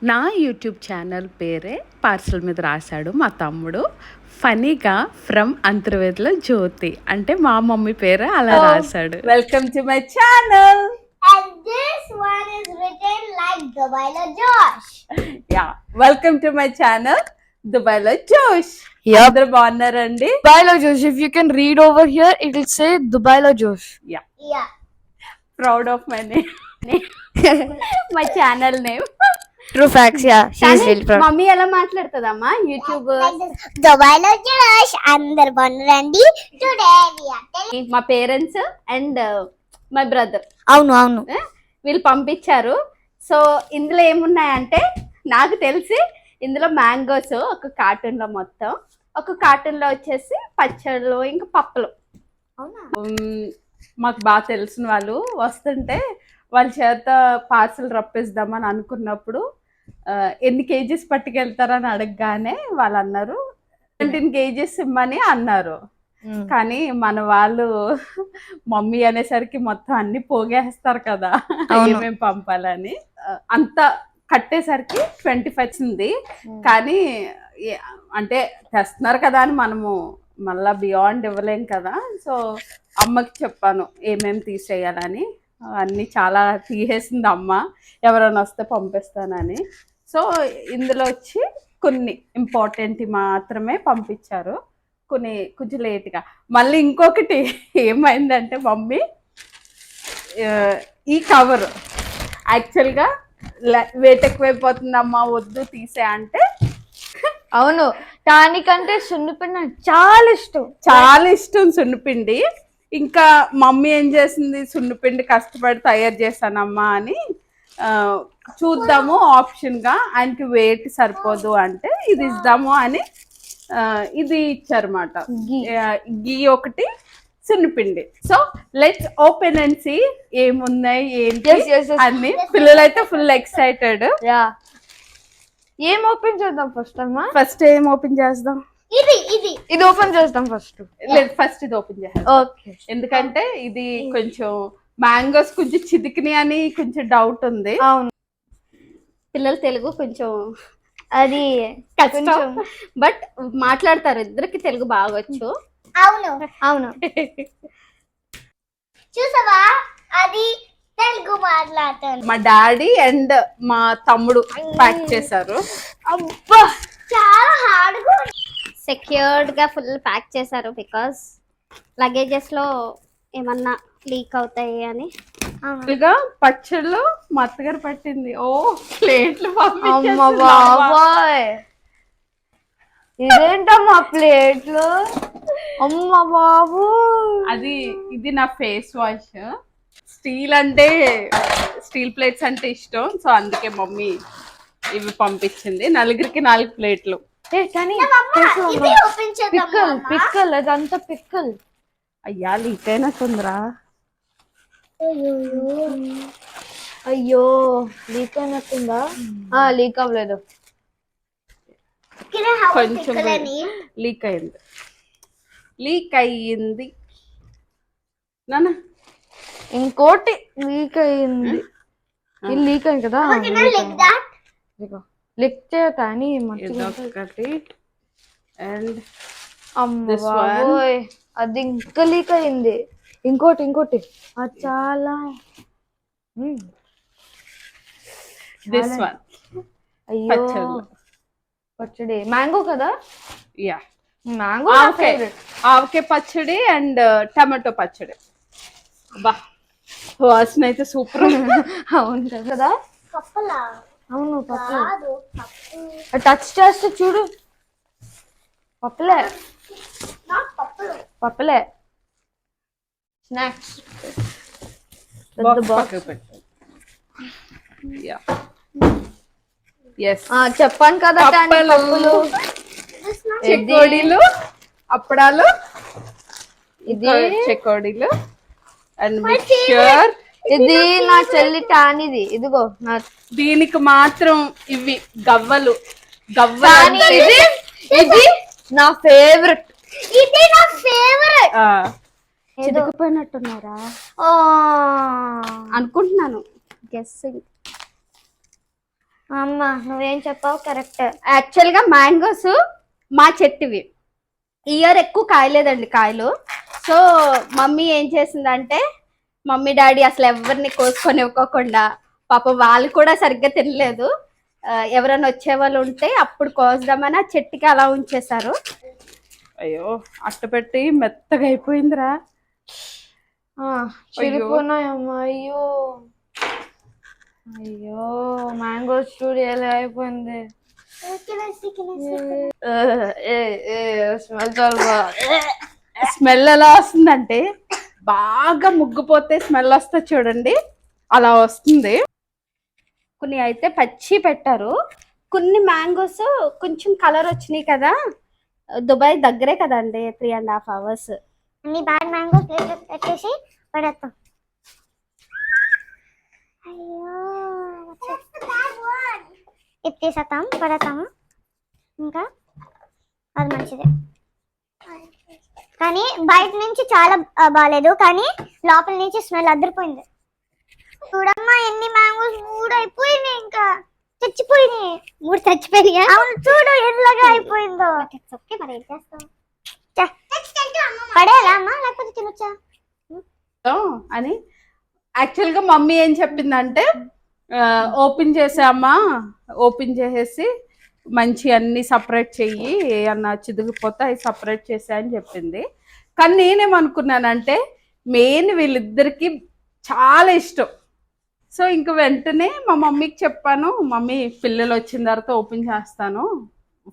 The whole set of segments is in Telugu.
నా యూట్యూబ్ ఛానల్ పేరే పార్సల్ మీద రాశాడు మా తమ్ముడు. ఫనీగా ఫ్రమ్ అంతర్వేదిలో జ్యోతి అంటే మా మమ్మీ పేరే అలా రాశాడు. Welcome to my channel. And this one is written like Dubailo Josh. Welcome to my channel దుబాయ్లో జోష్. Yup. అందరూ బాగున్నారండి? Dubailo Josh. If you can read over here, it will say Dubailo Josh. Yeah. Proud of my name, my channel name. True facts, yeah. She is really proud. Mummy ఎలా మాట్లాడుతుందమ్మా YouTube? Like this. Dubailo Josh. అందరు బాగున్నారండి. Today we are telling మా పేరెంట్స్ అండ్ మై బ్రదర్ అవును వీళ్ళు పంపించారు. సో ఇందులో ఏమున్నాయంటే నాకు తెలిసి ఇందులో మ్యాంగోస్ ఒక కార్టూన్లో మొత్తం, ఒక కార్టూన్లో వచ్చేసి పచ్చళ్ళు ఇంకా పప్పులు. మాకు బాగా తెలిసిన వాళ్ళు వస్తుంటే వాళ్ళ చేత పార్సల్ రప్పిద్దామని అనుకున్నప్పుడు ఎన్ని కేజీస్ పట్టుకెళ్తారని అడగగానే వాళ్ళు అన్నారు 17 కేజీస్ ఇమ్మని అన్నారు. కానీ మన వాళ్ళు మమ్మీ అనేసరికి మొత్తం అన్ని పోగేస్తారు కదా ఏమేమి పంపాలని. అంత కట్టేసరికి 25 ఉంది. కానీ అంటే తెస్తున్నారు కదా అని మనము మళ్ళా బియాండ్ ఇవ్వలేం కదా. సో అమ్మకి చెప్పాను ఏమేమి తీసేయాలని. అన్నీ చాలా తీసేసింది అమ్మ, ఎవరైనా వస్తే పంపిస్తానని. సో ఇందులో వచ్చి కొన్ని ఇంపార్టెంట్ మాత్రమే పంపించారు, కొన్ని కొంచెం లేట్గా. మళ్ళీ ఇంకొకటి ఏమైందంటే మమ్మీ ఈ కవర్ యాక్చువల్గా వెయిట్ ఎక్కువైపోతుందమ్మా వద్దు తీసే అంటే, అవును దానికంటే సున్నిపిండి చాలా ఇష్టం సున్నిపిండి. ఇంకా మమ్మీ ఏం చేసింది, సున్నిపిండి కష్టపడి తయారు చేశానమ్మా అని చూద్దాము ఆప్షన్గా, ఆయనకి వెయిట్ సరిపోదు అంటే ఇది ఇద్దాము అని ఇది ఇచ్చారన్నమాట. గీ ఒకటి, సున్నిపిండి. So let's open and see ఏమున్నాయి ఏంటి అన్ని. పిల్లలైతే ఫుల్ ఎక్సైటెడ్. ఏం ఓపెన్ చేద్దాం ఫస్ట్ అమ్మా? ఫస్ట్ ఏం ఓపెన్ చేద్దాం? ఇది ఓపెన్ చేద్దాం ఫస్ట్. లేదు, ఫస్ట్ ఇది ఓపెన్ చేద్దాం. ఓకే, ఎందుకంటే ఇది కొంచెం మ్యాంగోస్ కొంచెం చితికిని అని కొంచెం డౌట్ ఉంది. అవును, పిల్లలు తెలుగు కొంచెం అది కష్టం, బట్ మాట్లాడతారు, ఇద్దరికి తెలుగు బాగొచ్చు. అవును చూసావా అది తెలుగు మాట్లాడతాను. మా డాడీ అండ్ మా తమ్ముడు ప్యాక్ చేశారు. అబ్బా చాలా హార్డ్గా సెక్యూర్డ్ గా ఫుల్ ప్యాక్ చేశారు, బికాస్ లగేజెస్ లో ఏమన్నా లీక్ అవుతాయి అని. పచ్చళ్ళు మా అత్తగారు పట్టింది. ఓ ప్లేట్లు అమ్మ బాబాయ్, ఇదేంటమ్మా ప్లేట్లు? అమ్మ బాబు, అది ఇది నా ఫేస్ వాష్. స్టీల్ ప్లేట్స్ అంటే ఇష్టం, సో అందుకే మమ్మీ ఇవి పంపించింది. నలుగురికి 4 ప్లేట్లు. ఇది ఓపెన్ చేద్దాం. పిక్కల్ అదంతా పిక్కల్. అయ్యా లీక్ అయినట్టుందిరా. అయ్యో లీక్ అయినట్టుందా? లీక్ అవ్వలేదు, కొంచెం లీక్ అయ్యింది నాన్న. ఇంకోటి లీక్ అయ్యింది. ఇది లీక్ అయింది కదా, లిక్ చేయని ఒకటి. అండ్ అమ్మ బాబోయ్, అది ఇంకా లీక్ అయింది. ఇంకోటి అది చాలా. దిస్ వన్ అయ్యో పచ్చడి మ్యాంగో కదా? యా, మ్యాంగో ఆవకాయ పచ్చడి అండ్ టమాటో పచ్చడి. బా వాసన అయితే సూపర్. అవును కదా? కప్పలా? అవును పప్పు. కాదు, టచ్ చేస్తే చూడు, పప్పులే పప్పులే. స్నాక్స్ చెప్పాను కదా, పప్పులు, చెకోడీలు, అప్పడాలు, ఇది చెకోడీలు అండ్ మిక్చర్. ఇది నా చెల్లి టానిది. ఇదిగో దీనికి మాత్రం ఇవి గవ్వలు. ఇది నా ఫేవరెట్. చిరిగిపోయినట్టున్నారా అనుకుంటున్నాను, గెస్సింగ్. అమ్మ నువ్వేం చెప్పావు కరెక్ట్. యాక్చువల్ గా మ్యాంగోస్ మా చెట్టువి ఇయర్ ఎక్కువ కాయలేదండి కాయలు. సో మమ్మీ ఏం చేసిందంటే, మమ్మీ డాడీ అసలు ఎవరిని కోసుకొని ఇవ్వకోకుండా, పాపం వాళ్ళు కూడా సరిగ్గా తినలేదు, ఎవరైనా వచ్చే వాళ్ళు ఉంటే అప్పుడు కోసుదామని ఆ చెట్టుకి అలా ఉంచేశారు. అయ్యో అట్ట పెట్టి మెత్తగా అయిపోయిందిరా. చిరిపోయినాయమ్మా. అయ్యో అయ్యో మ్యాంగో చూడు ఎలా అయిపోయింది. స్మెల్ చాలా స్మెల్ ఎలా వస్తుందంటే బాగా ముగ్గుపోతే స్మెల్ వస్తుంది చూడండి, అలా వస్తుంది. కొన్ని అయితే పచ్చి పెట్టారు, కొన్ని మ్యాంగోస్ కొంచెం కలర్ వచ్చినాయి కదా. దుబాయ్ దగ్గరే కదండి, 3.5 hours. అన్ని బ్యాడ్ మ్యాంగోస్ పెట్టేసి పడేస్తాం. అయ్యో ఇది తీసేస్తాం, పడేస్తాము. ఇంకా అది మంచిదే, కానీ బయట నుంచి చాలా బాగాలేదు, కానీ లోపల నుంచి స్మెల్ అదిరిపోయింది. చూడమ్మా ఎన్ని మ్యాంగోస్ 3 అయిపోయినాయి, ఇంకా చచ్చిపోయినాయి. 3 చచ్చిపోయినాయా? అవును చూడు ఎల్లగా అయిపోయిందో. మరి ఏం చేస్తాం, పడేలా అమ్మా లేకపోతే తినొచ్చా అని. యాక్చువల్ గా మమ్మీ ఏం చెప్పిందంటే, ఓపెన్ చేసామా, ఓపెన్ చేసేసి మంచి అన్ని సపరేట్ చెయ్యి, ఏమన్నా చిదిగిపోతే అవి సపరేట్ చేసా అని చెప్పింది. కానీ నేనేమనుకున్నానంటే మెయిన్ వీళ్ళిద్దరికి చాలా ఇష్టం. సో ఇంక వెంటనే మా మమ్మీకి చెప్పాను, మమ్మీ పిల్లలు వచ్చిన తర్వాత ఓపెన్ చేస్తాను,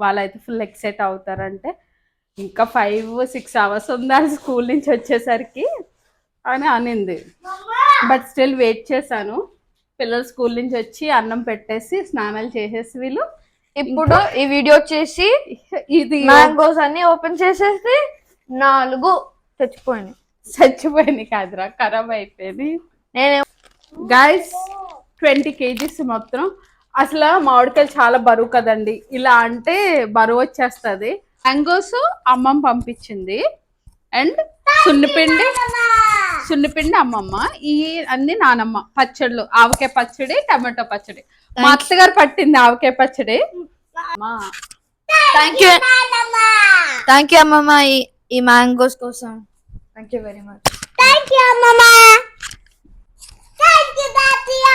వాళ్ళైతే ఫుల్ ఎక్సైట్ అవుతారంటే, ఇంకా 5-6 hours ఉండాలి స్కూల్ నుంచి వచ్చేసరికి అని అనింది. బట్ స్టిల్ వెయిట్ చేశాను. పిల్లలు స్కూల్ నుంచి వచ్చి అన్నం పెట్టేసి స్నానాలు చేసేసి వీళ్ళు ఇప్పుడు ఈ వీడియో చేసి ఇది మ్యాంగోస్ అన్ని ఓపెన్ చేసేసి 4 చచ్చిపోయింది కాదురా, ఖరాబ్ అయిపోయింది. నేనే గైస్ 20 kgs మొత్తం. అసలు మామిడికాయలు చాలా బరువు కదండి, ఇలా అంటే బరువు వచ్చేస్తుంది. మ్యాంగోస్ అమ్మమ్మ పంపించింది అండ్ సున్నిపిండి అమ్మమ్మ, ఈ అన్ని నానమ్మ. పచ్చళ్ళు ఆవకాయ పచ్చడి, టమాటో పచ్చడి మా అత్తగారు పట్టింది ఆవకాయ పచ్చడి. థ్యాంక్ యూ అమ్మమ్మ ఈ మ్యాంగోస్ కోసం. Thank you very much. Thank you అమ్మమ్మ. థ్యాంక్ యూ తాతయ్య.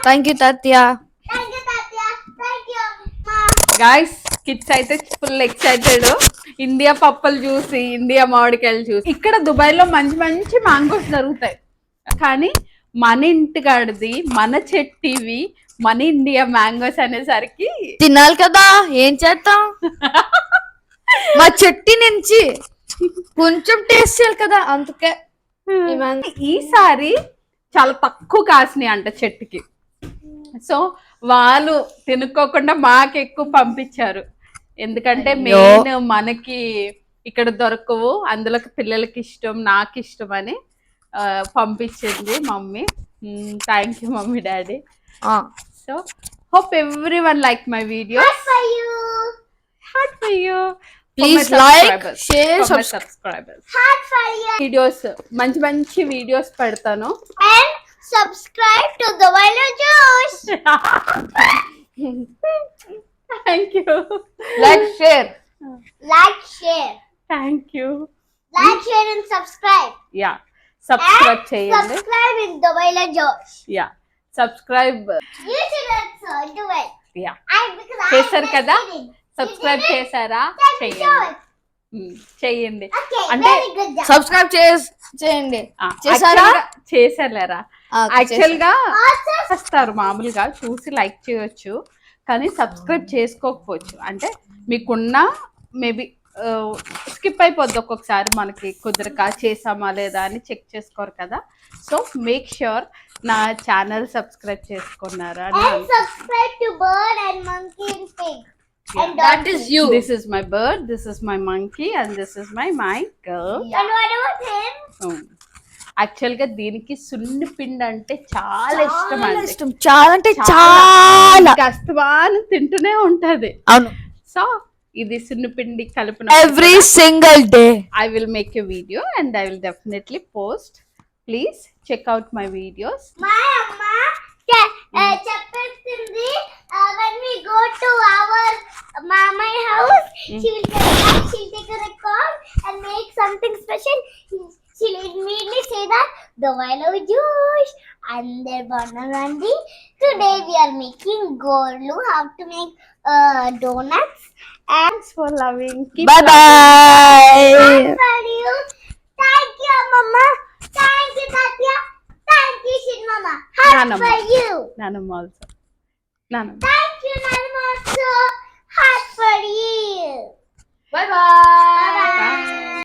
థ్యాంక్ యూ తాతయ్య. థ్యాంక్ యూ తాతయ్య. థ్యాంక్ యూ అమ్మమ్మ. గాయస్ కిడ్స్ అయితే ఫుల్ ఎక్సైటెడ్, ఇండియా పప్పలు చూసి, ఇండియా మామిడికాయలు చూసి. ఇక్కడ దుబాయ్ లో మంచి మంచి మ్యాంగోస్ దొరుకుతాయి, కానీ మన ఇంటికాడిది, మన చెట్టివి, మన ఇండియా మ్యాంగోస్ అనేసరికి తినాలి కదా, ఏం చేద్దాం. మా చెట్టు నుంచి కొంచెం టేస్ట్ చేయాలి కదా, అందుకే ఈసారి చాలా తక్కువ కాసినాయి అంట చెట్టుకి. సో వాళ్ళు తినుకోకుండా మాకు ఎక్కువ పంపించారు, ఎందుకంటే మెయిన్ మనకి ఇక్కడ దొరకవు, అందులోకి పిల్లలకి ఇష్టం, నాకు ఇష్టం అని పంపించింది mummy. Thank you mummy daddy. So hope everyone like my videos. Heart for you. Please like, share, subscribers. Heart for you. Videos మంచి మంచి వీడియోస్ పెడతాను. And subscribe to the Vilo Juice. Thank you. like, share. Like, share. Thank you. Like, share and subscribe. Yeah. Subscribe చేయండి. Subscribe in the Vilo Juice. Yeah. Subscribe. You should also do it. Yeah. Because I చేశారు కదా, kidding. సబ్స్క్రైబ్ చేశారా? Let me do చేయండి. it. చేయండి. Okay, అంటే very good job. సబ్స్క్రైబ్ చేయండి. చేశారా? చేశారా? యాక్చువల్ గా Also, చేస్తారు, మామూలుగా చూసి లైక్ చేయొచ్చు, కానీ సబ్స్క్రైబ్ చేసుకోకపోవచ్చు. అంటే మీకున్న మేబీ స్కిప్ అయిపోద్ది ఒక్కొక్కసారి, మనకి కుదరక చేసామా లేదా అని చెక్ చేసుకోరు కదా. సో మేక్ ష్యూర్ నా ఛానల్ సబ్స్క్రైబ్ చేసుకున్నారా అని. and subscribe to Bird and Monkey and Pig. And That is you. This is my bird, this is my monkey and this is my girl. And what about him? Actual గా దీనికి సున్ని పిండి అంటే చాలా ఇష్టం అండి, ఇష్టం, చాలా అంటే చాలా. కష్టమాను తింటూనే ఉంటది. అవును. సో ఇది సున్ని పిండి కలిపిన every single day I will make a video and I will definitely post. Please check out my videos. My Amma చెప్పేస్తుంది when we go to our mama house she'll take a record and make something special. She'll immediately say that the Vilo Josh and their Banagandi. Today we are making Gorlu how to make donuts. Thanks for loving. Keep Bye bye. For you. Thank you, Mama. Thank you, Tatya. Thank you, Shin Mama. Heart Nanam. for you. Nanam also. Nanam. Thank you, Nanam also. Heart for you. Bye bye.